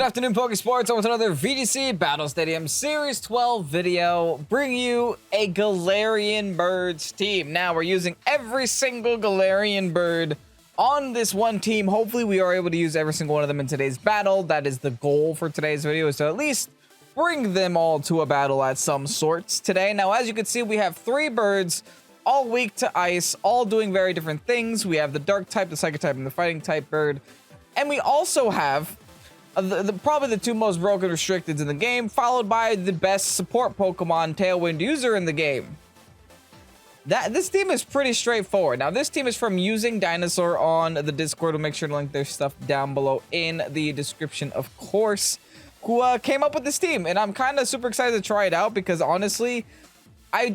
Good afternoon, Pokésports. On with another VGC Battle Stadium Series 12 video, bring you a Galarian Birds team. Now, we're using every single Galarian bird on this one team. Hopefully, we are able to use every single one of them in today's battle. That is the goal for today's video, is to at least bring them all to a battle at some sorts today. Now, as you can see, we have 3 birds, all weak to ice, all doing very different things. We have the dark type, the psychic type, and the fighting type bird. And we also have probably the 2 most broken restricteds in the game, followed by the best support Pokemon Tailwind user in the game. This team is pretty straightforward. Now, this team is from Using Dinosaur on the Discord. We'll make sure to link their stuff down below in the description, of course, who came up with this team. And I'm kind of super excited to try it out because, honestly, I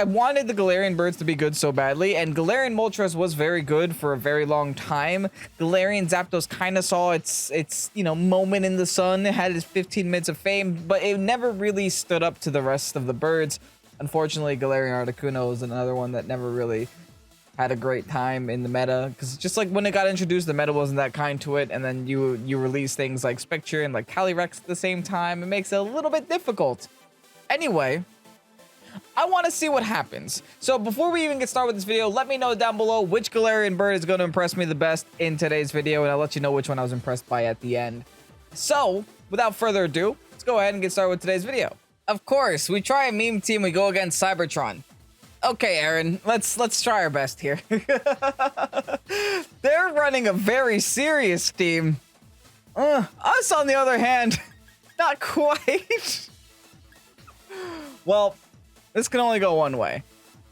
wanted the Galarian birds to be good so badly, and Galarian Moltres was very good for a very long time. Galarian Zapdos kind of saw its moment in the sun. It had its 15 minutes of fame, but it never really stood up to the rest of the birds. Unfortunately, Galarian Articuno is another one that never really had a great time in the meta, because just like when it got introduced, the meta wasn't that kind to it, and then you release things like Spectre and like Calyrex at the same time. It makes it a little bit difficult. Anyway, I want to see what happens. So before we even get started with this video, let me know down below which Galarian bird is going to impress me the best in today's video, and I'll let you know which one I was impressed by at the end. So without further ado, let's go ahead and get started with today's video. Of course, we try a meme team, we go against Cybertron. Okay, Aaron, let's try our best here. They're running a very serious team. Us, on the other hand, not quite. Well, this can only go one way,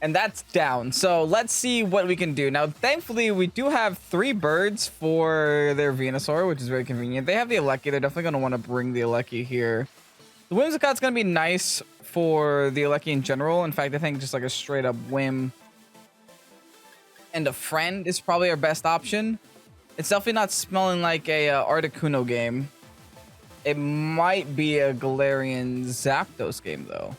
and that's down. So let's see what we can do. Now, thankfully, we do have 3 birds for their Venusaur, which is very convenient. They have the Alecki. They're definitely going to want to bring the Alecki here. The Whimsicott's going to be nice for the Alecki in general. In fact, I think just like a straight up Whim and a friend is probably our best option. It's definitely not smelling like a Articuno game. It might be a Galarian Zapdos game, though.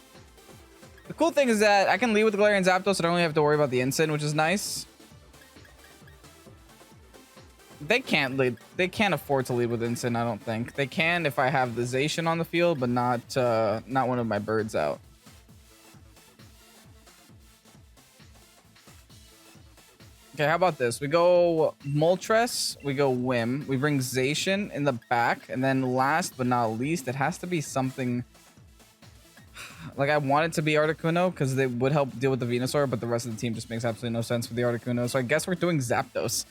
The cool thing is that I can lead with the Galarian Zapdos, so I don't really have to worry about the Instant, which is nice. They can't lead. They can't afford to lead with Instant, I don't think. They can if I have the Zacian on the field, but not one of my birds out. Okay, how about this? We go Moltres, we go Whim, we bring Zacian in the back, and then last but not least, it has to be something. Like, I want it to be Articuno because they would help deal with the Venusaur, but the rest of the team just makes absolutely no sense with the Articuno. So I guess we're doing Zapdos.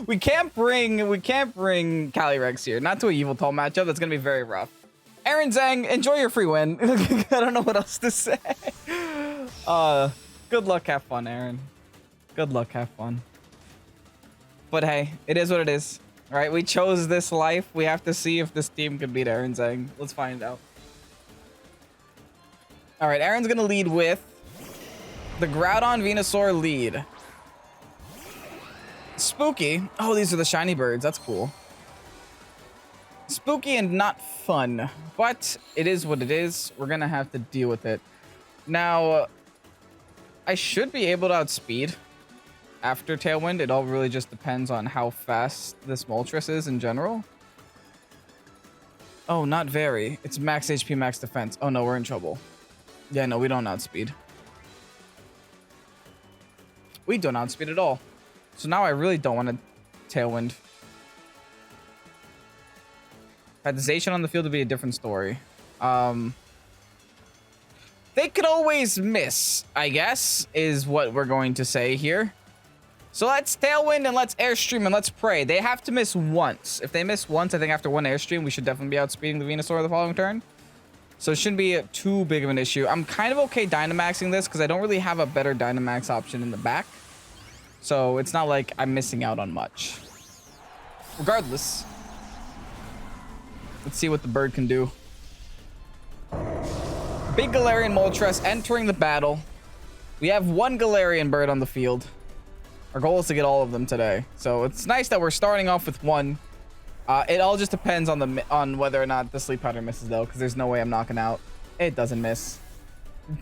We can't bring Calyrex here. Not to a Yveltal matchup. That's gonna be very rough. Aaron Zhang, enjoy your free win. I don't know what else to say. Good luck, have fun, Aaron. Good luck, have fun. But hey, it is what it is. All right, we chose this life. We have to see if this team can beat Aaron Zhang. Let's find out. All right, Aaron's going to lead with the Groudon Venusaur lead. Spooky. Oh, these are the shiny birds. That's cool. Spooky and not fun, but it is what it is. We're going to have to deal with it. Now, I should be able to outspeed after Tailwind. It all really just depends on how fast this Moltres is in general. Oh, not very. It's max HP, max defense. Oh, no, we're in trouble. Yeah, no, we don't outspeed. We don't outspeed at all. So now I really don't want to Tailwind. Had the Zacian on the field to be a different story. They could always miss, I guess, is what we're going to say here. So let's Tailwind and let's Airstream and let's pray. They have to miss once. If they miss once, I think after one Airstream, we should definitely be outspeeding the Venusaur the following turn. So it shouldn't be too big of an issue. I'm kind of okay Dynamaxing this because I don't really have a better Dynamax option in the back. So it's not like I'm missing out on much. Regardless, let's see what the bird can do. Big Galarian Moltres entering the battle. We have 1 Galarian bird on the field. Our goal is to get all of them today. So it's nice that we're starting off with 1. It all just depends on whether or not the sleep powder misses, though, because there's no way I'm knocking out. It doesn't miss.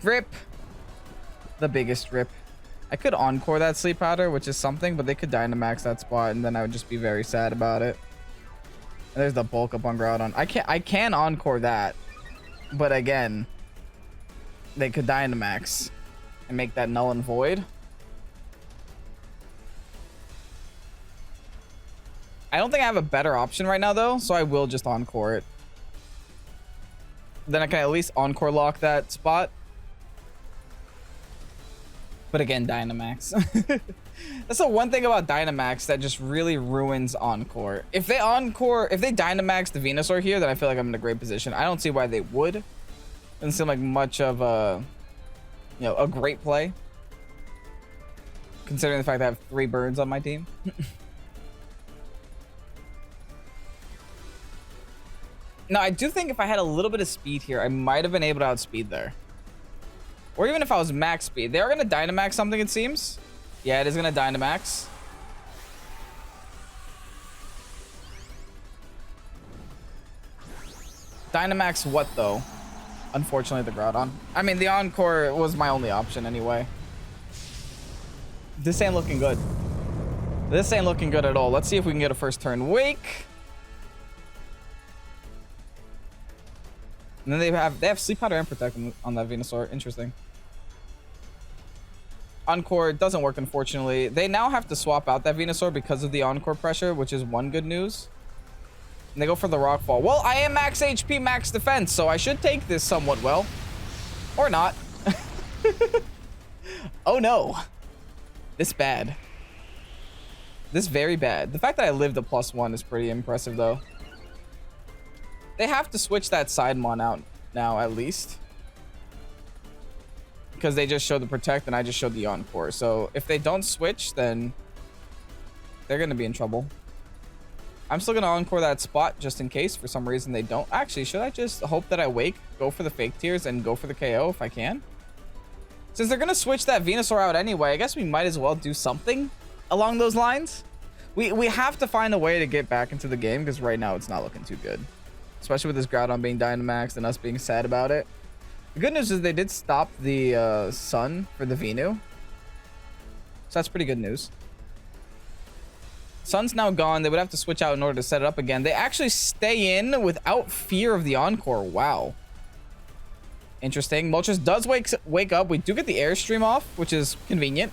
Rip. The biggest rip. I could encore that sleep powder, which is something, but they could Dynamax that spot, and then I would just be very sad about it. And there's the bulk up on Groudon. I can Encore that. But again, they could Dynamax and make that null and void. I don't think I have a better option right now though, so I will just Encore it. Then I can at least Encore lock that spot. But again, Dynamax. That's the one thing about Dynamax that just really ruins Encore. If they Dynamax the Venusaur here, then I feel like I'm in a great position. I don't see why they would. Doesn't seem like much of a, a great play. Considering the fact that I have 3 birds on my team. Now, I do think if I had a little bit of speed here, I might have been able to outspeed there. Or even if I was max speed. They are going to Dynamax something, it seems. Yeah, it is going to Dynamax. Dynamax what, though? Unfortunately, the Groudon. I mean, the Encore was my only option anyway. This ain't looking good. This ain't looking good at all. Let's see if we can get a first turn Wake. And then they have Sleep Powder and Protect on that Venusaur. Interesting. Encore doesn't work, unfortunately. They now have to swap out that Venusaur because of the Encore pressure, which is one good news. And they go for the Rockfall. Well, I am max HP, max defense, so I should take this somewhat well. Or not. Oh no. This bad. This very bad. The fact that I lived a +1 is pretty impressive, though. They have to switch that Sidemon out now, at least. Because they just showed the Protect and I just showed the Encore. So if they don't switch, then they're going to be in trouble. I'm still going to Encore that spot just in case for some reason they don't. Actually, should I just hope that I Wake, go for the Fake Tears, and go for the KO if I can? Since they're going to switch that Venusaur out anyway, I guess we might as well do something along those lines. We have to find a way to get back into the game because right now it's not looking too good. Especially with this Groudon being Dynamaxed and us being sad about it. The good news is they did stop the Sun for the Venu. So that's pretty good news. Sun's now gone. They would have to switch out in order to set it up again. They actually stay in without fear of the Encore. Wow. Interesting. Moltres does wake up. We do get the Airstream off, which is convenient.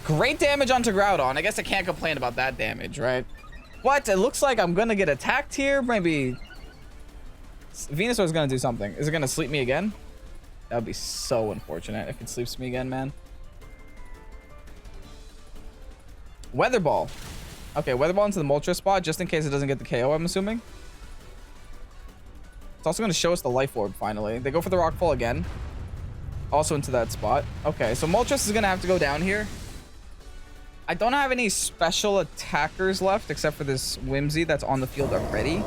Great damage onto Groudon. I guess I can't complain about that damage, right? What? It looks like I'm going to get attacked here. Maybe Venusaur is going to do something. Is it going to sleep me again? That would be so unfortunate if it sleeps me again, man. Weather Ball. Okay, Weather Ball into the Moltres spot just in case it doesn't get the KO, I'm assuming. It's also going to show us the Life Orb finally. They go for the Rockfall again. Also into that spot. Okay, so Moltres is going to have to go down here. I don't have any special attackers left except for this Whimsy that's on the field already.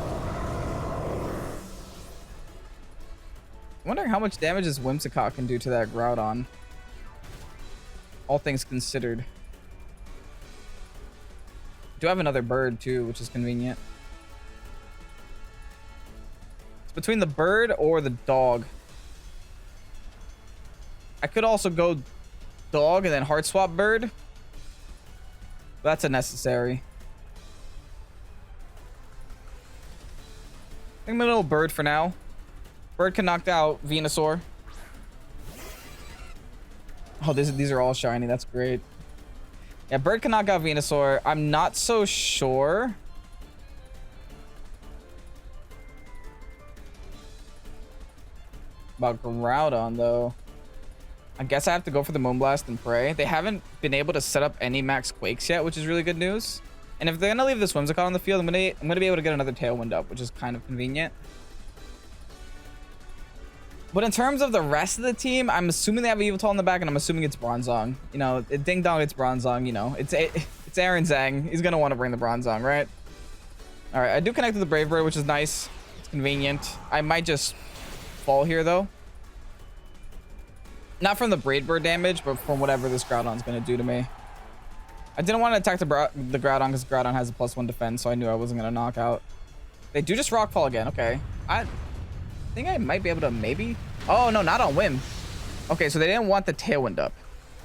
I'm wondering how much damage this Whimsicott can do to that Groudon. All things considered. Do have another bird too, which is convenient. It's between the bird or the dog. I could also go dog and then hard swap bird. That's unnecessary. I think I'm a little bird for now. Bird can knock out Venusaur. Oh, these are all shiny. That's great. Yeah, bird can knock out Venusaur. I'm not so sure. About Groudon, though. I guess I have to go for the Moonblast and pray. They haven't been able to set up any max Quakes yet, which is really good news. And if they're going to leave this Whimsicott on the field, I'm gonna be able to get another Tailwind up, which is kind of convenient. But in terms of the rest of the team, I'm assuming they have Yveltal in the back, and I'm assuming it's Bronzong. You know, Ding Dong, it's Bronzong, you know. It's Aaron Zhang. He's going to want to bring the Bronzong, right? All right, I do connect with the Brave Bird, which is nice. It's convenient. I might just fall here, though. Not from the Brave Bird damage, but from whatever this Groudon's going to do to me. I didn't want to attack the Groudon because Groudon has a +1 defense, so I knew I wasn't going to knock out. They do just Rockfall again. Okay. I think I might be able to maybe... Oh, no, not on Whim. Okay, so they didn't want the Tailwind up.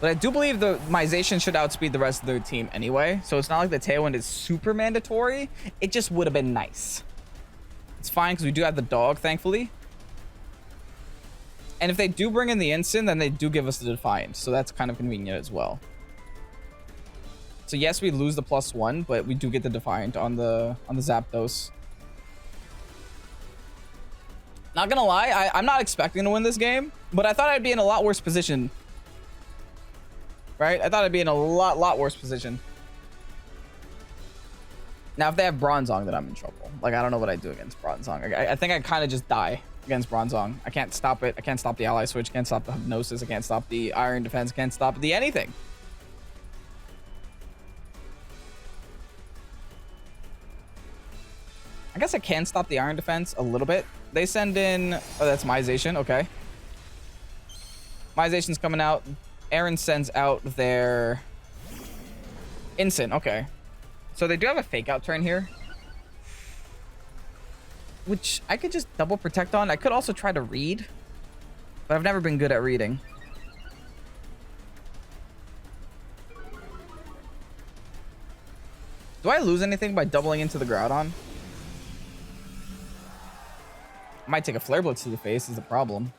But I do believe the Mization should outspeed the rest of their team anyway. So it's not like the Tailwind is super mandatory. It just would have been nice. It's fine because we do have the dog, thankfully. And if they do bring in the Instant, then they do give us the Defiant. So that's kind of convenient as well. So yes, we lose the +1, but we do get the Defiant on the Zapdos. Not gonna lie, I'm not expecting to win this game, but I thought I'd be in a lot worse position. Right? I thought I'd be in a lot worse position. Now, if they have Bronzong, then I'm in trouble. Like, I don't know what I do against Bronzong. I think I kind of just die against Bronzong. I can't stop it. I can't stop the Ally Switch. I can't stop the Hypnosis. I can't stop the Iron Defense. I can't stop the anything. I guess I can stop the Iron Defense a little bit. They send in... Oh, that's Mization. Okay. Mization's coming out. Aaron sends out their Instant. Okay. So they do have a Fake Out turn here, which I could just double protect on. I could also try to read, but I've never been good at reading. Do I lose anything by doubling into the Groudon? I might take a Flare Blitz to the face is the problem.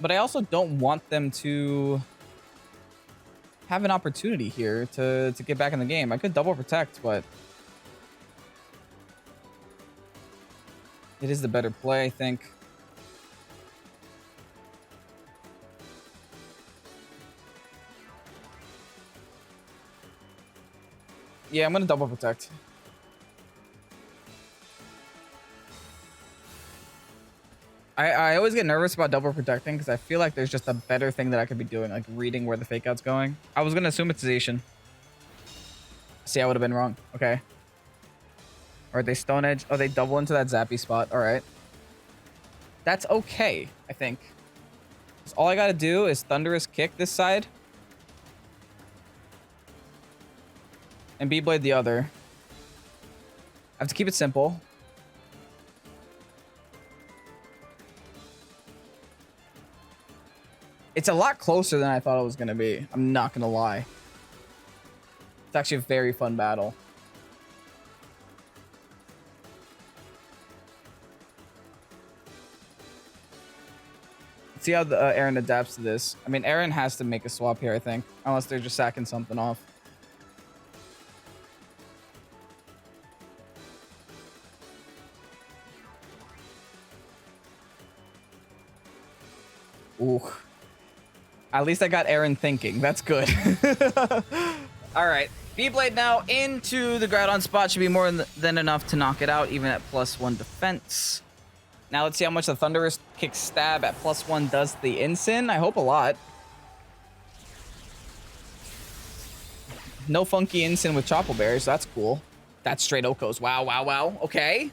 But I also don't want them to have an opportunity here to get back in the game. I could double protect, but it is the better play, I think. Yeah, I'm going to double protect. I always get nervous about double protecting because I feel like there's just a better thing that I could be doing, like reading where the Fake Out's going. I was going to assume it's Zacian. See, I would have been wrong. Okay. Or they Stone Edge. Oh, they double into that Zappy spot. All right. That's okay, I think. So all I got to do is Thunderous Kick this side. And B-Blade the other. I have to keep it simple. It's a lot closer than I thought it was going to be. I'm not going to lie. It's actually a very fun battle. Let's see how Aaron adapts to this. I mean, Aaron has to make a swap here, I think. Unless they're just sacking something off. Ooh. At least I got Aaron thinking. That's good. All right. B-Blade now into the Groudon spot. Should be more than enough to knock it out, even at +1 defense. Now let's see how much the Thunderous Kick stab at +1 does to the Instant. I hope a lot. No funky Instant with Chople Berry, so that's cool. That's straight Okos. Wow, wow, wow. Okay.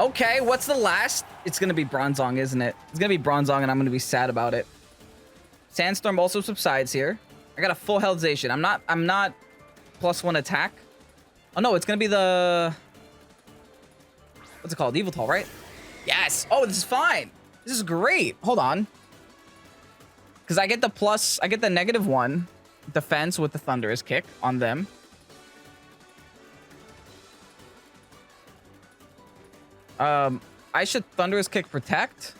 Okay, what's the last? It's going to be Bronzong, isn't it? It's going to be Bronzong, and I'm going to be sad about it. Sandstorm also subsides here. I got a full health Zacian. I'm not +1 attack. Oh no, it's gonna be the what's it called? Yveltal, right? Yes. Oh, this is fine. This is great. Hold on. Because I get the -1 defense with the Thunderous Kick on them. I should Thunderous Kick protect.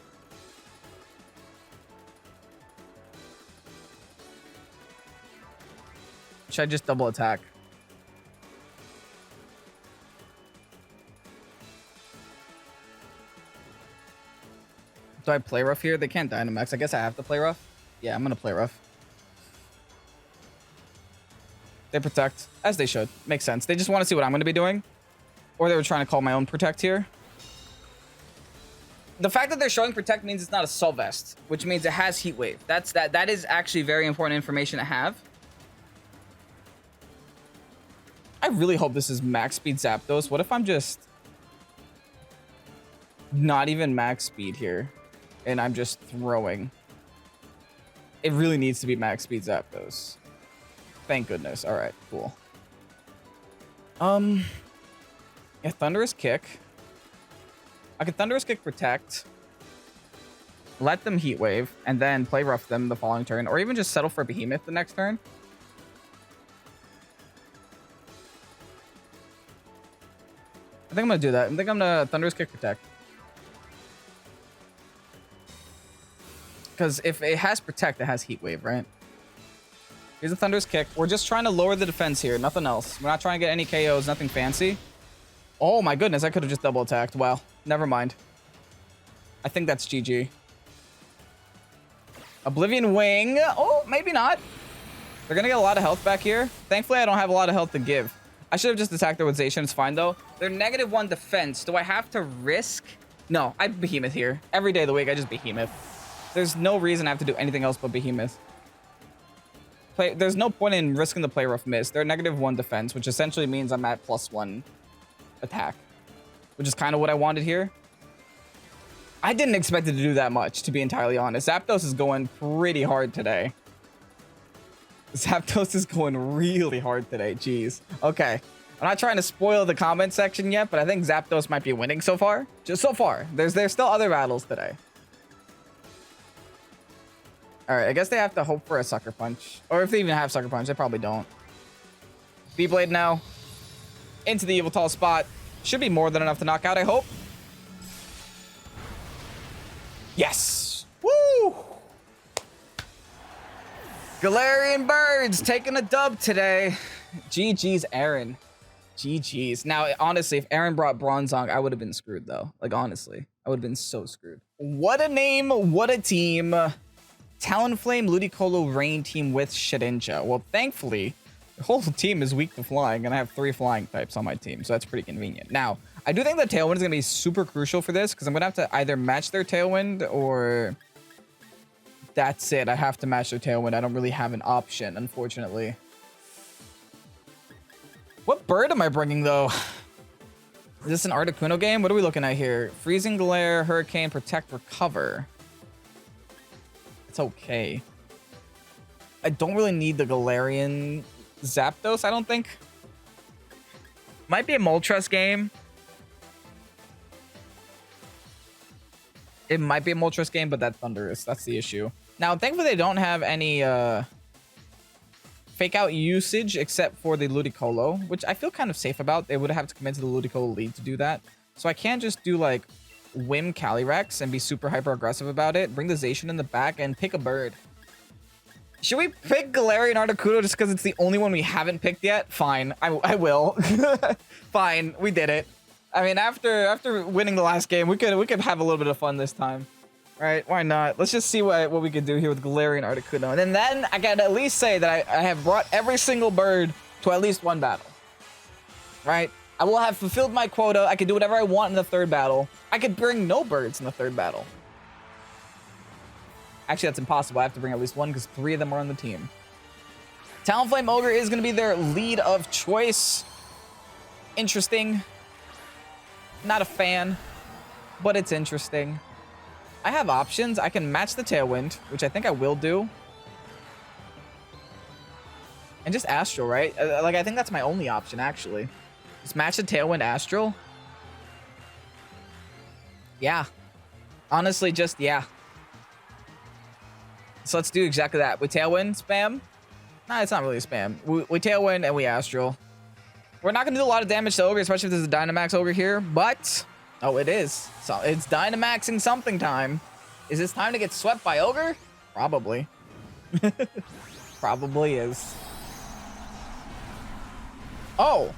Should I just double attack? Do I play rough here? They can't Dynamax. I guess I have to play rough. Yeah, I'm going to play rough. They protect, as they should. Makes sense. They just want to see what I'm going to be doing. Or they were trying to call my own protect here. The fact that they're showing protect means it's not a Assault Vest, which means it has Heat Wave. That is actually very important information to have. I really hope this is max speed Zapdos. What if I'm just not even max speed here and I'm just throwing? It really needs to be max speed Zapdos. Thank goodness. All right, cool. Yeah, Thunderous Kick. I could Thunderous Kick Protect, let them Heat Wave, and then play rough them the following turn, or even just settle for Behemoth the next turn. I think I'm going to do that. I think I'm going to Thunderous Kick Protect. Because if it has Protect, it has Heat Wave, right? Here's a Thunderous Kick. We're just trying to lower the defense here. Nothing else. We're not trying to get any KOs. Nothing fancy. Oh my goodness. I could have just double attacked. Wow. Never mind. I think that's GG. Oblivion Wing. Oh, maybe not. They're going to get a lot of health back here. Thankfully, I don't have a lot of health to give. I should have just attacked their with Zacian. It's fine, though. They're -1 defense. Do I have to risk? No, I Behemoth here. Every day of the week, I just Behemoth. There's no reason I have to do anything else but Behemoth. There's no point in risking the play rough miss. They're -1 defense, which essentially means I'm at +1 attack, which is kind of what I wanted here. I didn't expect it to do that much, to be entirely honest. Zapdos is going pretty hard today. Zapdos is going really hard today. Jeez. Okay. I'm not trying to spoil the comment section yet, but I think Zapdos might be winning so far. Just so far. There's still other battles today. All right. I guess they have to hope for a Sucker Punch. Or if they even have Sucker Punch, they probably don't. V-Blade now. Into the Evil Tall spot. Should be more than enough to knock out, I hope. Yes. Woo! Galarian Birds taking a dub today. GG's, Aaron. GG's. Now, honestly, if Aaron brought Bronzong, I would have been screwed, though. Like, honestly, I would have been so screwed. What a name. What a team. Talonflame, Ludicolo, Rain team with Shedinja. Well, thankfully, the whole team is weak to flying, and I have 3 flying types on my team, so that's pretty convenient. Now, I do think that Tailwind is going to be super crucial for this, because I'm going to have to either match their Tailwind, or that's it. I have to match their Tailwind. I don't really have an option, unfortunately. What bird am I bringing, though? Is this an Articuno game? What are we looking at here? Freezing Glare, Hurricane, Protect, Recover. It's okay. I don't really need the Galarian Zapdos, I don't think. Might be a Moltres game. It might be a Moltres game, but that's Thunderous. That's the issue. Now, thankfully, they don't have any fake out usage except for the Ludicolo, which I feel kind of safe about. They would have to commit to the Ludicolo lead to do that. So I can't just do like Whim Calyrex and be super hyper aggressive about it. Bring the Zacian in the back and pick a bird. Should we pick Galarian Articuno just because it's the only one we haven't picked yet? Fine, I will. Fine, we did it. I mean, after winning the last game, we could have a little bit of fun this time. All right, why not? Let's just see what we could do here with Galarian Articuno. And then I can at least say that I have brought every single bird to at least one battle. Right? I will have fulfilled my quota. I can do whatever I want in the 3rd battle. I could bring no birds in the 3rd battle. Actually, that's impossible. I have to bring at least one because 3 of them are on the team. Talonflame Ogre is going to be their lead of choice. Interesting. Not a fan, but it's interesting. I have options. I can match the Tailwind, which I think I will do. And just Astral, right? Like, I think that's my only option, actually. Just match the Tailwind Astral. Yeah. Honestly, just, yeah. So let's do exactly that. We Tailwind, spam. Nah, it's not really spam. We Tailwind and we Astral. We're not going to do a lot of damage to Ogre, especially if there's a Dynamax Ogre here, but... Oh, it is. So it's Dynamaxing something time. Is this time to get swept by Ogre? Probably. Probably is. Oh.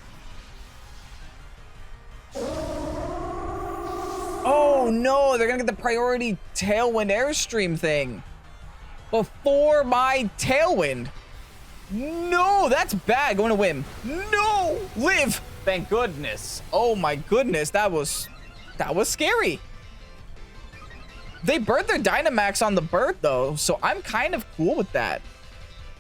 Oh, no. They're going to get the priority Tailwind Airstream thing before my Tailwind. No, that's bad. Going to Whim. No, live. Thank goodness. Oh my goodness, that was scary. They burned their Dynamax on the bird though, so I'm kind of cool with that.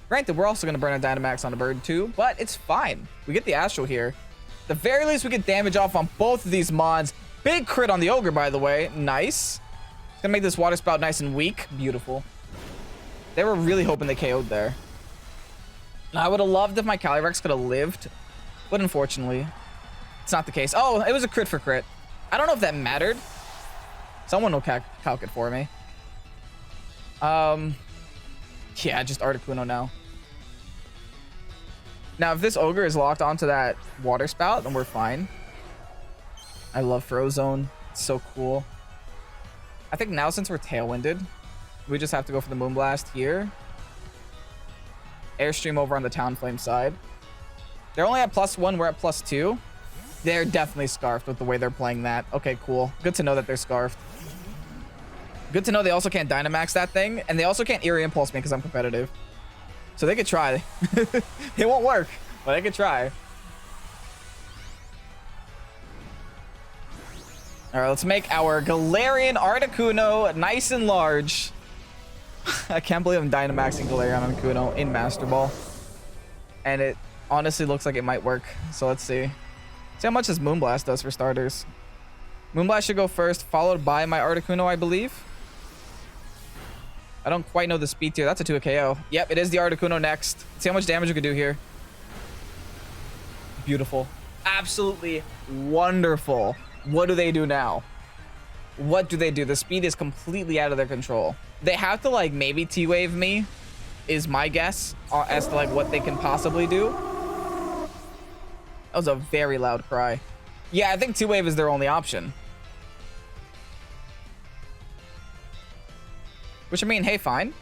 Granted, we're also going to burn our Dynamax on the bird too, but it's fine. We get the Astral here. At the very least, we get damage off on both of these mods. Big crit on the Ogre, by the way. Nice. It's gonna make this Water Spout nice and weak. Beautiful. They were really hoping they KO'd there. I would have loved if my Calyrex could have lived, but unfortunately, it's not the case. Oh, it was a crit for crit. I don't know if that mattered. Someone will calc it for me. Yeah, just Articuno now. Now, if this Ogre is locked onto that water spout, then we're fine. I love Frozone. It's so cool. I think now, since we're Tailwinded, we just have to go for the Moonblast here. Airstream over on the Talonflame side. They're only at +1. We're at +2. They're definitely scarfed with the way they're playing that. Okay, cool. Good to know that they're scarfed. Good to know they also can't Dynamax that thing. And they also can't Eerie Impulse me because I'm competitive. So they could try. It won't work, but they could try. All right, let's make our Galarian Articuno nice and large. I can't believe I'm Dynamaxing Galarian Articuno in Master Ball. And it honestly looks like it might work. So let's see. See how much this Moonblast does for starters. Moonblast should go first, followed by my Articuno, I believe. I don't quite know the speed tier. That's a 2 KO. Yep, it is the Articuno next. See how much damage we could do here. Beautiful. Absolutely wonderful. What do they do now? What do they do? The speed is completely out of their control. They have to, like, maybe T-Wave me, is my guess, as to, like, what they can possibly do. That was a very loud cry. Yeah, I think T-Wave is their only option. Which, I mean, hey, fine.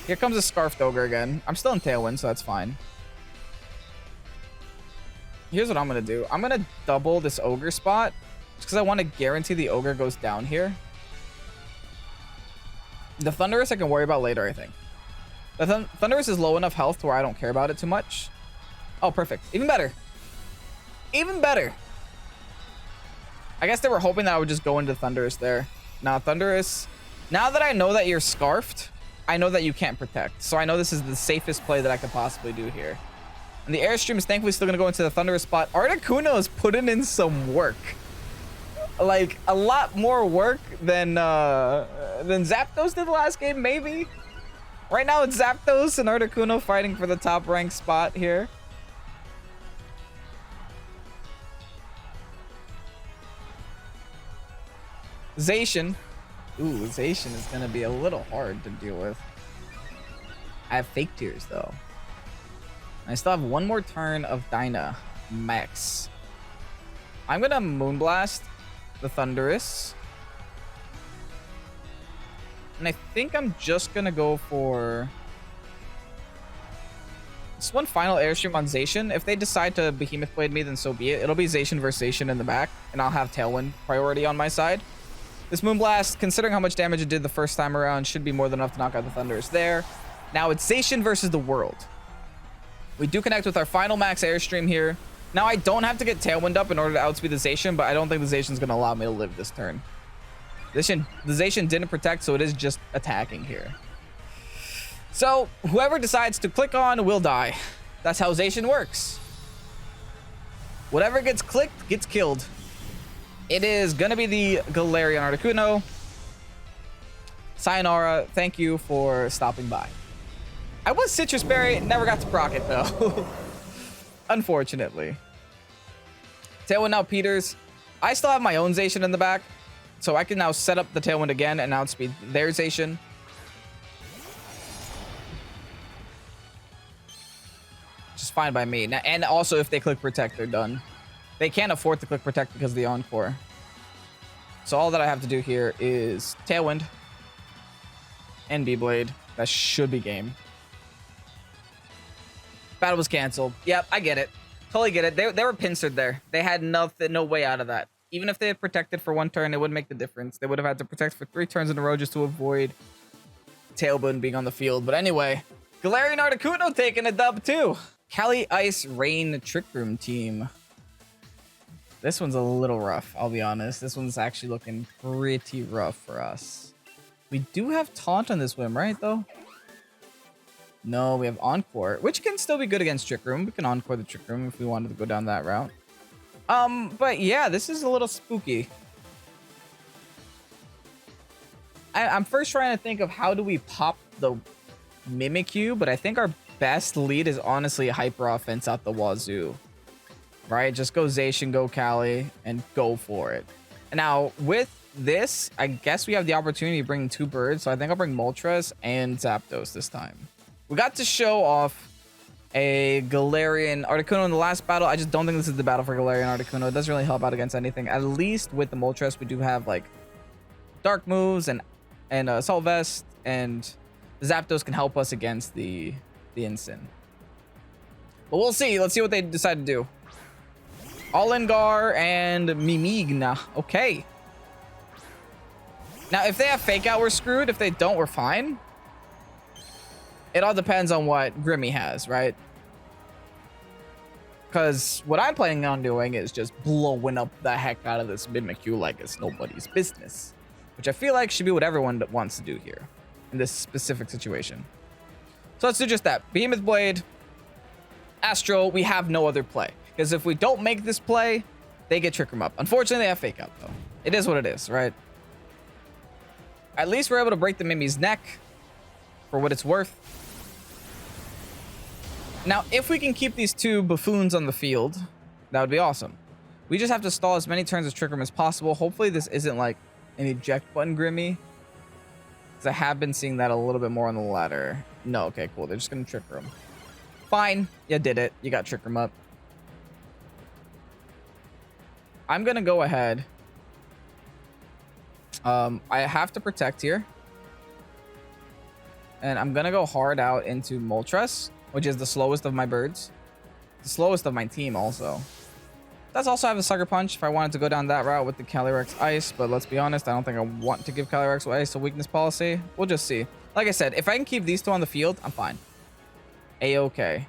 Here comes a Scarfed Ogre again. I'm still in Tailwind, so that's fine. Here's what I'm going to do. I'm going to double this Ogre spot just because I want to guarantee the Ogre goes down here. The Thunderous I can worry about later, I think. The Thunderous is low enough health to where I don't care about it too much. Oh, perfect. Even better. Even better. I guess they were hoping that I would just go into Thunderous there. Now, Thunderous... Now that I know that you're scarfed, I know that you can't protect. So I know this is the safest play that I could possibly do here. And the Airstream is thankfully still going to go into the Thunderous spot. Articuno is putting in some work. Like, a lot more work than Zapdos did the last game, maybe? Right now, it's Zapdos and Articuno fighting for the top rank spot here. Zacian. Ooh, Zacian is going to be a little hard to deal with. I have Fake Tears, though. I still have one more turn of Dyna Max. I'm going to Moonblast the Thunderous. And I think I'm just going to go for... Just one final Airstream on Zacian. If they decide to Behemoth Blade me, then so be it. It'll be Zacian versus Zacian in the back. And I'll have Tailwind priority on my side. This Moonblast, considering how much damage it did the first time around, should be more than enough to knock out the Thunderous there. Now it's Zacian versus the world. We do connect with our final max Airstream here. Now I don't have to get Tailwind up in order to outspeed the Zacian, but I don't think the Zacian's going to allow me to live this turn. The Zacian didn't protect, so it is just attacking here. So whoever decides to click on will die. That's how Zacian works. Whatever gets clicked gets killed. It is going to be the Galarian Articuno. Sayonara, thank you for stopping by. I was Citrus Berry, never got to proc it though. Unfortunately. Tailwind now Peters. I still have my own Zacian in the back, so I can now set up the Tailwind again and outspeed their Zacian. Just fine by me. Now, and also if they click Protect, they're done. They can't afford to click Protect because of the Encore. So all that I have to do here is Tailwind and B-Blade. That should be game. Battle was canceled. Yep, I get it. Totally get it. They were pincered there. They had nothing, no way out of that. Even if they had protected for one turn, it wouldn't make the difference. They would have had to protect for 3 turns in a row just to avoid Tailwind being on the field. But anyway, Galarian Articuno taking a dub too. Cali Ice Rain Trick Room team. This one's a little rough, I'll be honest. This one's actually looking pretty rough for us. We do have Taunt on this whim, right, though? No, we have Encore, which can still be good against Trick Room. We can Encore the Trick Room if we wanted to go down that route. But yeah, this is a little spooky. I'm first trying to think of how do we pop the Mimikyu, but I think our best lead is honestly Hyper Offense out the wazoo. Right? Just go Zacian, go Cali, and go for it. And now, with this, I guess we have the opportunity to bring 2 birds. So I think I'll bring Moltres and Zapdos this time. We got to show off a Galarian Articuno in the last battle. I just don't think this is the battle for Galarian Articuno. It doesn't really help out against anything. At least with the Moltres, we do have like dark moves and Assault Vest, and Zapdos can help us against the Incin. But we'll see. Let's see what they decide to do. Allengar and Mimigna. Okay. Now, if they have Fake Out, we're screwed. If they don't, we're fine. It all depends on what Grimmy has, right? Because what I'm planning on doing is just blowing up the heck out of this Mimikyu like it's nobody's business. Which I feel like should be what everyone wants to do here in this specific situation. So let's do just that. Behemoth Blade, Astro, we have no other play. Because if we don't make this play, they get Trick Room up. Unfortunately, they have Fake Out, though. It is what it is, right? At least we're able to break the Mimi's neck for what it's worth. Now, if we can keep these 2 buffoons on the field, that would be awesome. We just have to stall as many turns of Trick Room as possible. Hopefully, this isn't like an eject button Grimmy. Because I have been seeing that a little bit more on the ladder. No, okay, cool. They're just going to Trick Room. Fine. You did it. You got Trick Room up. I'm going to go ahead. I have to protect here. And I'm going to go hard out into Moltres, which is the slowest of my birds. The slowest of my team also. Does also have a Sucker Punch if I wanted to go down that route with the Calyrex Ice, but let's be honest, I don't think I want to give Calyrex Ice a weakness policy. We'll just see. Like I said, if I can keep these 2 on the field, I'm fine. A-okay.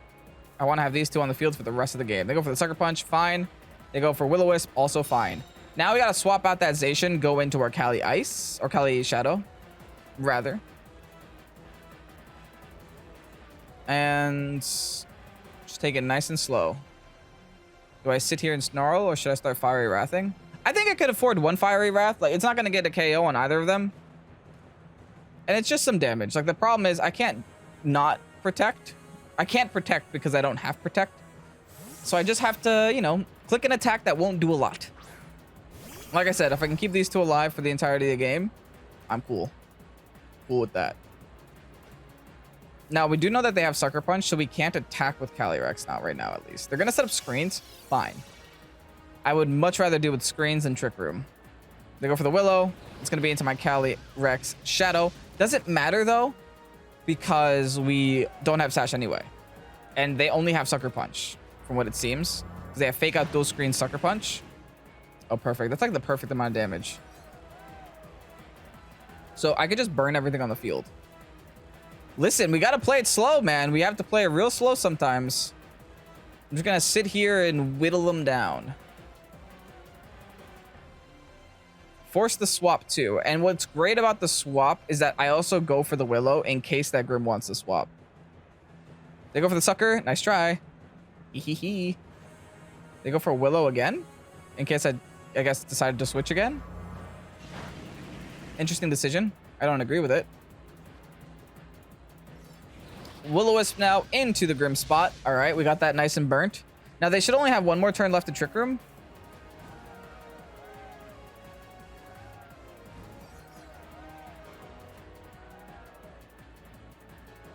I want to have these 2 on the field for the rest of the game. They go for the Sucker Punch, fine. They go for Will-O-Wisp, also fine. Now we got to swap out that Zacian, go into our Cali Ice, or Cali Shadow, rather. And just take it nice and slow. Do I sit here and Snarl, or should I start Fiery Wrathing? I think I could afford 1 Fiery Wrath. Like, it's not going to get a KO on either of them. And it's just some damage. Like, the problem is I can't not protect. I can't protect because I don't have Protect. So I just have to, you know, click an attack that won't do a lot. Like I said, if I can keep these 2 alive for the entirety of the game, I'm cool. Cool with that. Now, we do know that they have Sucker Punch, so we can't attack with Calyrex now, right now, at least. They're going to set up screens. Fine. I would much rather do with screens than Trick Room. They go for the Willow. It's going to be into my Calyrex Shadow. Doesn't matter, though, because we don't have Sash anyway. And they only have Sucker Punch, from what it seems. Because they have Fake Out, Dual Screen, Sucker Punch. Oh, perfect. That's like the perfect amount of damage. So I could just burn everything on the field. Listen, we got to play it slow, man. We have to play it real slow sometimes. I'm just going to sit here and whittle them down. Force the swap, too. And what's great about the swap is that I also go for the Willow in case that Grim wants to swap. They go for the Sucker. Nice try. Hee. They go for Willow again. In case I guess, decided to switch again. Interesting decision. I don't agree with it. Will-O-Wisp now into the Grim spot. All right, we got that nice and burnt. Now, they should only have 1 more turn left to Trick Room.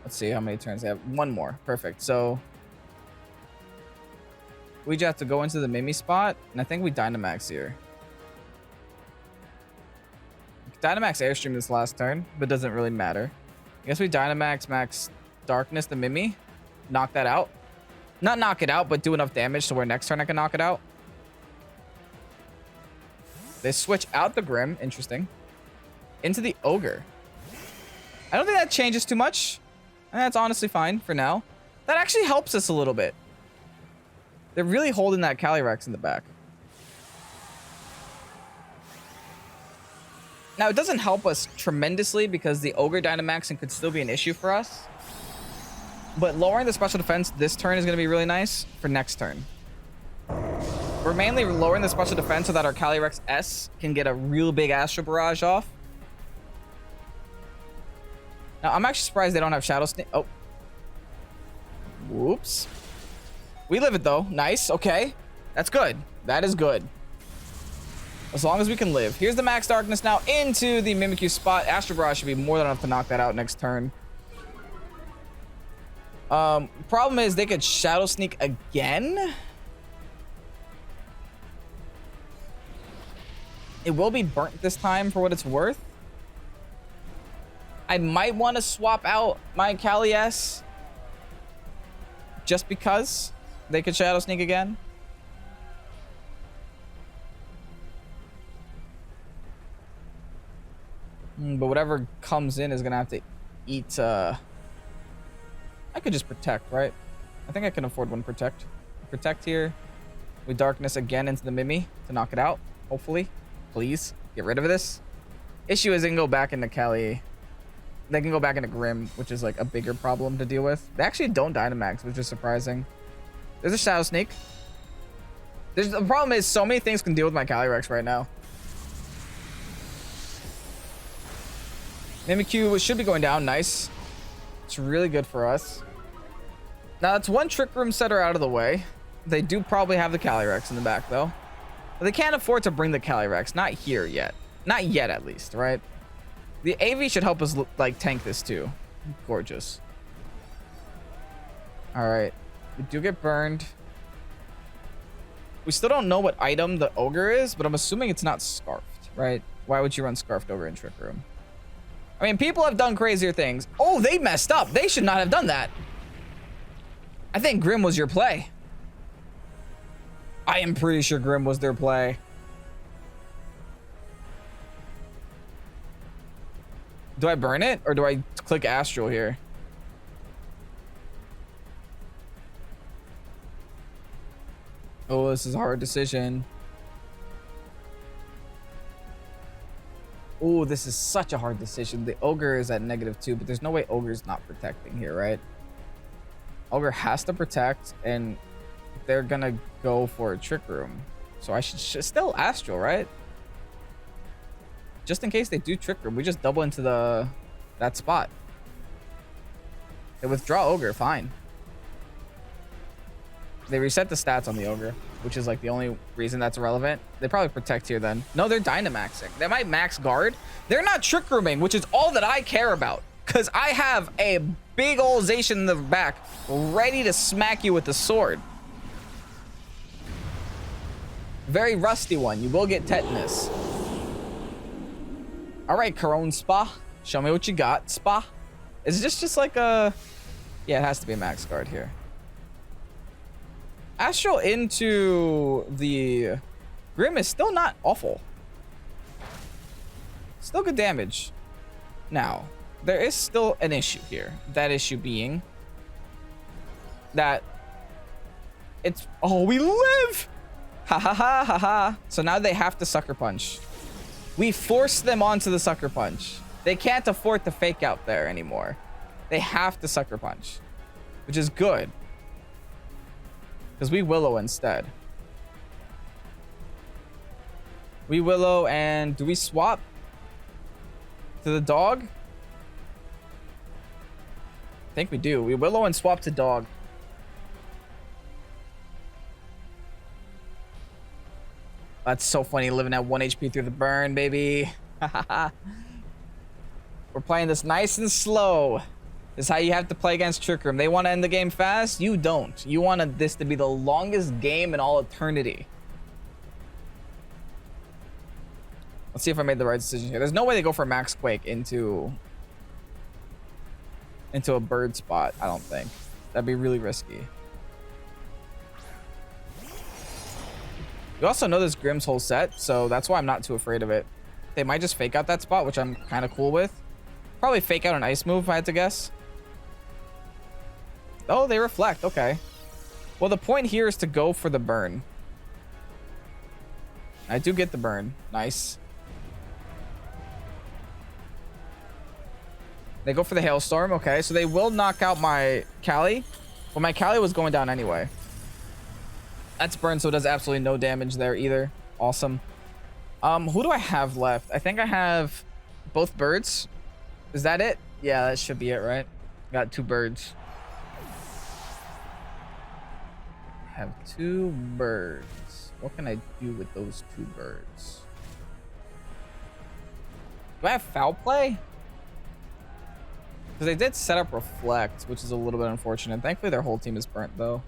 Let's see how many turns they have. 1 more. Perfect. So we just have to go into the Mimi spot, and I think we Dynamax here. Dynamax Airstream this last turn, but doesn't really matter. I guess we Dynamax Max Darkness the Mimi. Knock that out. Not knock it out, but do enough damage to where next turn I can knock it out. They switch out the Grim. Interesting. Into the Ogre. I don't think that changes too much. And that's honestly fine for now. That actually helps us a little bit. They're really holding that Calyrex in the back. Now, it doesn't help us tremendously because the Ogre Dynamaxing could still be an issue for us. But lowering the special defense this turn is going to be really nice for next turn. We're mainly lowering the special defense so that our Calyrex S can get a real big Astro Barrage off. Now, I'm actually surprised they don't have Shadow Sneak. Oh. Whoops. We live it, though. Nice. Okay. That's good. That is good. As long as we can live. Here's the Max Darkness now into the Mimikyu spot. Astro Barrage should be more than enough to knock that out next turn. Problem is they could Shadow Sneak again. It will be burnt this time for what it's worth. I might want to swap out my Cali S just because they could Shadow Sneak again. But whatever comes in is gonna have to eat. I could just protect, right? I think I can afford one protect. Protect here with Darkness again into the Mimi to knock it out. Hopefully, please get rid of this. Issue is they can go back into Cali. They can go back into Grim, which is like a bigger problem to deal with. They actually don't Dynamax, which is surprising. There's a Shadow Sneak. The problem is so many things can deal with my Calyrex right now. Mimikyu should be going down. Nice. It's really good for us. Now, it's one Trick Room setter out of the way. They do probably have the Calyrex in the back, though. But they can't afford to bring the Calyrex. Not here yet. Not yet, at least, right? The AV should help us, like, tank this, too. Gorgeous. All right. We do get burned. We still don't know what item the Ogre is, but I'm assuming it's not Scarfed, right? Why would you run Scarfed Ogre in Trick Room? I mean, people have done crazier things. Oh, they messed up. They should not have done that. I think Grim was your play. I am pretty sure Grim was their play. Do I burn it or do I click Astral here? Oh, this is a hard decision. Oh, this is such a hard decision. The Ogre is at -2, but there's no way Ogre's not protecting here, right? Ogre has to protect, and they're gonna go for a Trick Room. So I should still Astral, right? Just in case they do Trick Room, we just double into that spot. They withdraw Ogre, fine. They reset the stats on the Ogre, which is like the only reason that's relevant. They probably protect here then. No, they're Dynamaxing. They might max guard. They're not Trick Rooming, which is all that I care about. Because I have a big old Zacian in the back ready to smack you with the sword. Very rusty one. You will get tetanus. All right, Corone Spa. Show me what you got, Spa. Is this just like a... Yeah, it has to be a max guard here. Astral into the Grim is still not awful. Still good damage. Now, there is still an issue here. That issue being that it's... Oh, we live! Ha ha ha ha ha. So now they have to Sucker Punch. We forced them onto the Sucker Punch. They can't afford to fake out there anymore. They have to Sucker Punch, which is good. Because we Willow instead. We Willow and do we swap to the dog? I think we do. We Willow and swap to dog. That's so funny living at 1 HP through the burn, baby. We're playing this nice and slow. This is how you have to play against Trick Room. They want to end the game fast. You don't. You want this to be the longest game in all eternity. Let's see if I made the right decision here. There's no way they go for Max Quake into a bird spot, I don't think. That'd be really risky. You also know this Grim's whole set, so that's why I'm not too afraid of it. They might just fake out that spot, which I'm kind of cool with. Probably fake out an ice move, if I had to guess. Oh, they reflect. Okay. Well, the point here is to go for the burn. I do get the burn. Nice. They go for the Hailstorm. Okay, so they will knock out my Cali. Well, my Cali was going down anyway. That's burned, so it does absolutely no damage there either. Awesome. Who do I have left? I think I have both birds. Is that it? Yeah, that should be it, right? Got 2 birds. I have 2 birds. What can I do with those 2 birds? Do I have foul play? Because they did set up reflect, which is a little bit unfortunate. Thankfully, their whole team is burnt, though.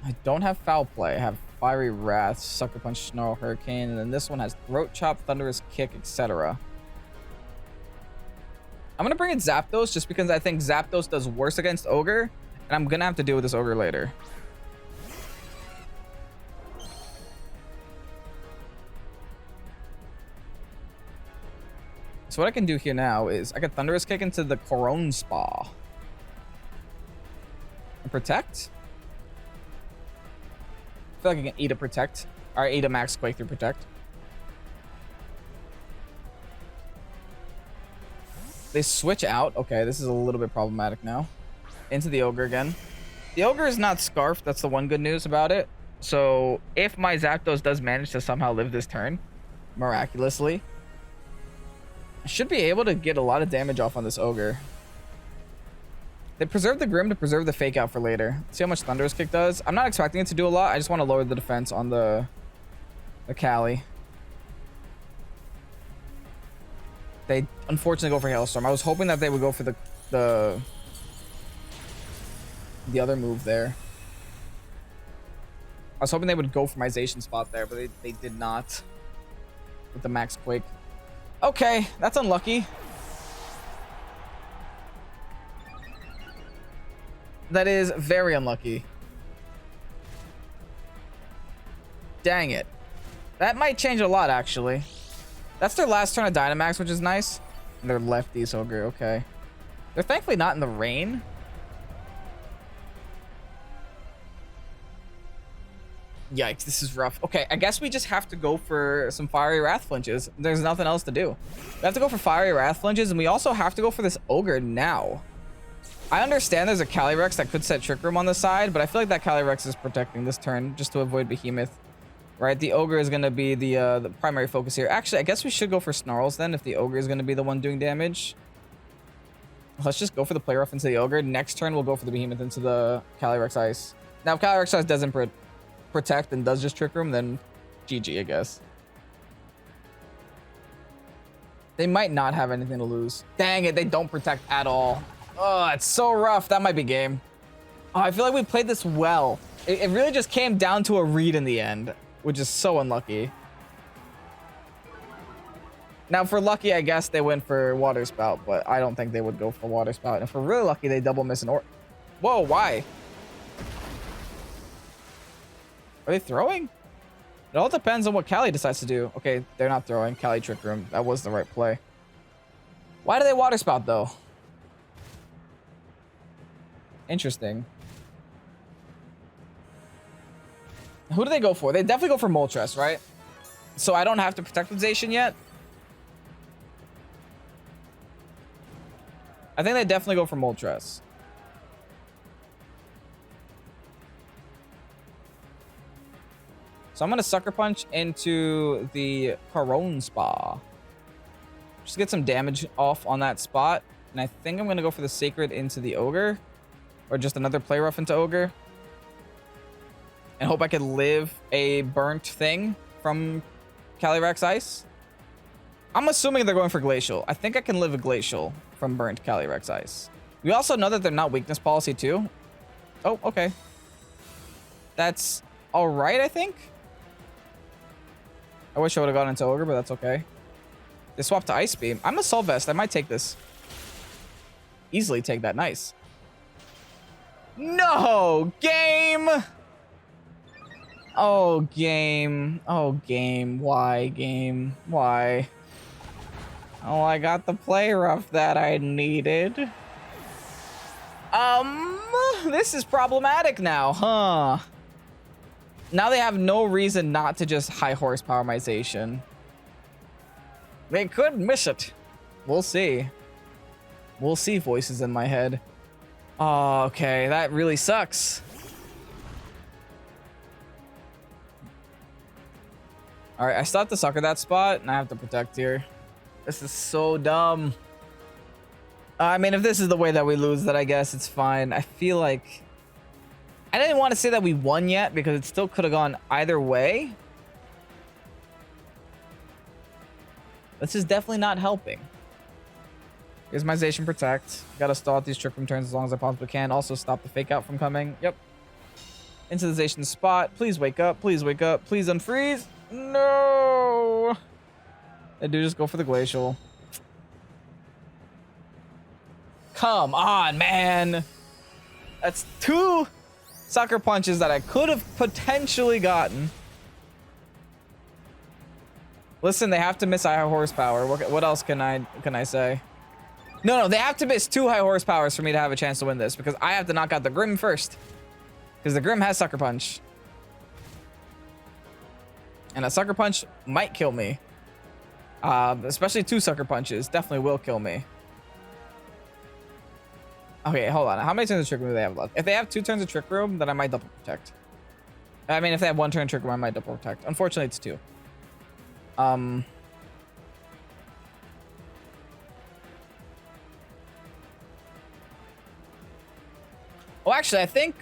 I don't have foul play. I have Fiery Wrath, Sucker Punch, Snarl, Hurricane, and then this one has Throat Chop, Thunderous Kick, etc. I'm going to bring in Zapdos just because I think Zapdos does worse against Ogre, and I'm going to have to deal with this Ogre later. So what I can do here now is I can Thunderous Kick into the Corone Spa. And Protect? I feel like I can eat a Protect. Or eat a Max Quake through Protect. They switch out. Okay, this is a little bit problematic now. Into the Ogre again. The Ogre is not Scarfed. That's the one good news about it. So if my Zapdos does manage to somehow live this turn, miraculously, I should be able to get a lot of damage off on this Ogre. They preserve the Grim to preserve the Fake Out for later. See how much Thunderous Kick does? I'm not expecting it to do a lot. I just want to lower the defense on the Cali. They unfortunately go for Hailstorm. I was hoping that they would go for the other move there. I was hoping they would go for my Zacian spot there, but they did not with the Max Quake. Okay, that's unlucky. That is very unlucky. Dang it. That might change a lot, actually. That's their last turn of Dynamax, which is nice. And they're lefties, Ogre. Okay. They're thankfully not in the rain. Yikes, this is rough. Okay, I guess we just have to go for some Fiery Wrath flinches. There's nothing else to do. We have to go for Fiery Wrath flinches, and we also have to go for this Ogre now. I understand there's a Calyrex that could set Trick Room on the side, but I feel like that Calyrex is protecting this turn just to avoid Behemoth. Right, the Ogre is going to be the primary focus here. Actually, I guess we should go for Snarls then if the Ogre is going to be the one doing damage. Let's just go for the Play Rough into the Ogre. Next turn, we'll go for the Behemoth into the Calyrex Ice. Now, if Calyrex Ice doesn't protect and does just Trick Room, then GG, I guess. They might not have anything to lose. Dang it, they don't protect at all. Oh, it's so rough. That might be game. Oh, I feel like we played this well. It really just came down to a read in the end, which is so unlucky. Now, for lucky, I guess they went for Water Spout, but I don't think they would go for Water Spout. And if we're really lucky, they double miss an Whoa, why? Are they throwing? It all depends on what Cali decides to do. Okay, they're not throwing. Cali Trick Room. That was the right play. Why do they Water Spout, though? Interesting. Who do they go for? They definitely go for Moltres, right? So I don't have to protect with Zacian yet. I think they definitely go for Moltres. So I'm going to Sucker Punch into the Corone Spa. Just get some damage off on that spot. And I think I'm going to go for the Sacred into the Ogre. Or just another Play Rough into Ogre. And hope I can live a burnt thing from Calyrex Ice. I'm assuming they're going for Glacial. I think I can live a Glacial from burnt Calyrex Ice. We also know that they're not weakness policy too. Oh, okay. That's all right, I think. I wish I would have gone into Ogre, but that's okay. They swapped to Ice Beam. I'm a Assault Vest. I might take this. Easily take that. Nice. No! Game! Oh, game. Oh, game. Why, game? Why? Oh, I got the Play Rough that I needed. This is problematic now, huh? Now they have no reason not to just high horsepower my Zacian. They could miss it. We'll see. We'll see, voices in my head. Oh, okay. That really sucks. All right, I still have to sucker that spot, and I have to protect here. This is so dumb. I mean, if this is the way that we lose, then I guess it's fine. I feel like... I didn't want to say that we won yet, because it still could have gone either way. This is definitely not helping. Here's my Zation Protect. Gotta stall out these Trick Room turns as long as I possibly can. Also stop the Fake Out from coming. Yep. Into the Zation spot. Please wake up. Please wake up. Please unfreeze. No! I do just go for the Glacial. Come on, man. That's 2 Sucker Punches that I could have potentially gotten. Listen, they have to miss high horsepower. What else can I say? No, they have to miss 2 high horsepowers for me to have a chance to win this, because I have to knock out the Grim first. Because the Grim has Sucker Punch. And a Sucker Punch might kill me. Especially 2 Sucker Punches definitely will kill me. Okay, hold on. How many turns of Trick Room do they have left? If they have 2 turns of Trick Room, then I might double protect. I mean, if they have 1 turn Trick Room, I might double protect. Unfortunately, it's 2. Oh, actually, I think...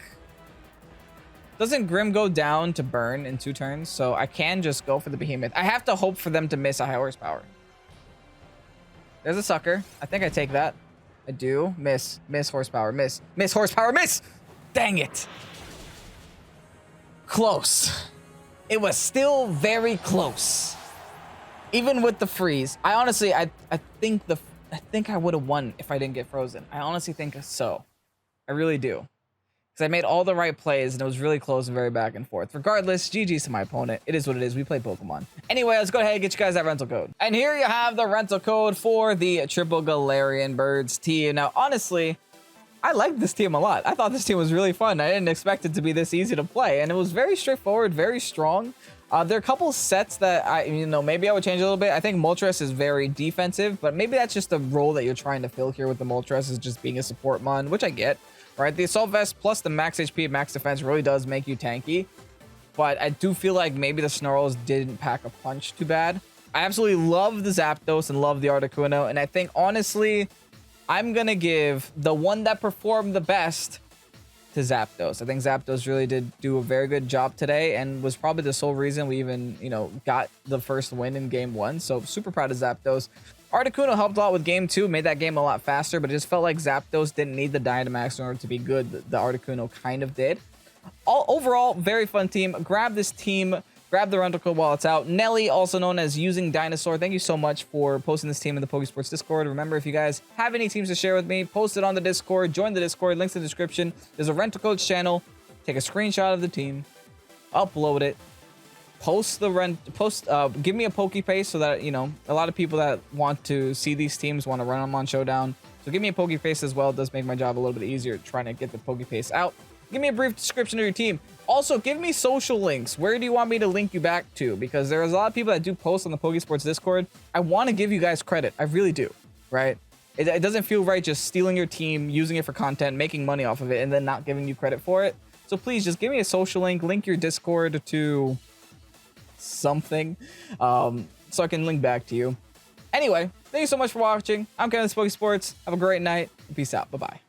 Doesn't Grim go down to burn in 2 turns? So I can just go for the Behemoth. I have to hope for them to miss a high horsepower. There's a Sucker. I think I take that. I do. Miss. Miss horsepower. Miss. Miss horsepower. Miss! Dang it. Close. It was still very close. Even with the freeze. I honestly, I think I would have won if I didn't get frozen. I honestly think so. I really do. Because I made all the right plays and it was really close and very back and forth. Regardless, GG's to my opponent. It is what it is. We play Pokemon. Anyway, let's go ahead and get you guys that rental code. And here you have the rental code for the Triple Galarian Birds team. Now, honestly, I like this team a lot. I thought this team was really fun. I didn't expect it to be this easy to play. And it was very straightforward, very strong. There are a couple sets that maybe I would change a little bit. I think Moltres is very defensive, but maybe that's just the role that you're trying to fill here with the Moltres, is just being a support mon, which I get. Right, the Assault Vest plus the max HP and max defense really does make you tanky, but I do feel like maybe the Snarls didn't pack a punch too bad. I absolutely love the Zapdos and love the Articuno, and I think honestly, I'm gonna give the one that performed the best to Zapdos. I think Zapdos really did do a very good job today and was probably the sole reason we even, got the first win in game 1. So super proud of Zapdos. Articuno helped a lot with game 2, made that game a lot faster, but it just felt like Zapdos didn't need the Dynamax in order to be good. The Articuno kind of did. Overall, very fun team. Grab this team. Grab the rental code while it's out. Nelly, also known as Using Dinosaur, thank you so much for posting this team in the Pokésports Discord. Remember, if you guys have any teams to share with me, post it on the Discord. Join the Discord. Links in the description. There's a rental codes channel. Take a screenshot of the team. Upload it. Give me a Pokepace so that, a lot of people that want to see these teams want to run them on Showdown. So give me a Pokepace as well. It does make my job a little bit easier trying to get the Pokepace out. Give me a brief description of your team. Also, give me social links. Where do you want me to link you back to? Because there's a lot of people that do post on the Pokésports Discord. I want to give you guys credit. I really do, right? It doesn't feel right just stealing your team, using it for content, making money off of it, and then not giving you credit for it. So please just give me a social link your Discord to something, so I can link back to you. Anyway, thank you so much for watching. I'm Kevin, Pokésports. Have a great night. Peace out. Bye-bye.